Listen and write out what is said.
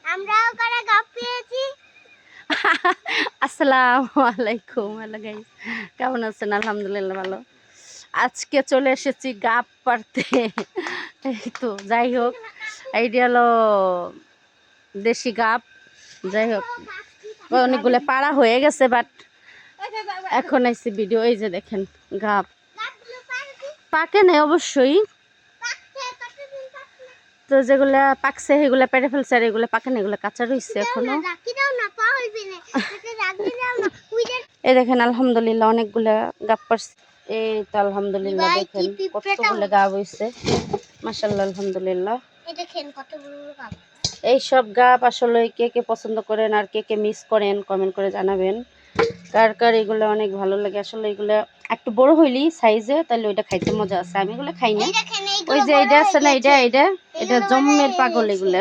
আমরাও করে গাপ পেয়েছি। আসসালামু আলাইকুম। হ্যালো গাইস, কেমন আছেন? আলহামদুলিল্লাহ ভালো। আজকে চলে এসেছি গাপ পাড়তে। এই তো যাই হোক, এইটা হলো দেশি গাপ। যাই হোক, অনেকগুলো পাড়া হয়ে গেছে, বাট এখন আইসি ভিডিও। এই যে দেখেন গাপ পাকে নাই অবশ্যই, তো যেগুলা পাকছে সেগুলা পেরে ফেলছে, আর এগুলো পাকে না, এগুলো কাঁচা রয়েছে এখনো। এই দেখেন আলহামদুলিল্লাহ অনেকগুলা গাপ পারছে। এই তো আলহামদুলিল্লাহ দেখেন কতগুলো গাপ হইছে, মাশাআল্লাহ আলহামদুলিল্লাহ। এই সব গাপ আসলে কে কে পছন্দ করেন আর কে কে মিস করেন কমেন্ট করে জানাবেন। কার কার এগুলো অনেক ভালো লাগে। আসলে এগুলো একটু বড় হইলি সাইজে, তাহলে ওইটা খাইতে মজা আছে। আমি এগুলো খাই না। ওই যে এটা আছে না, এটা এটা এটা জম্মের পাগল এগুলো।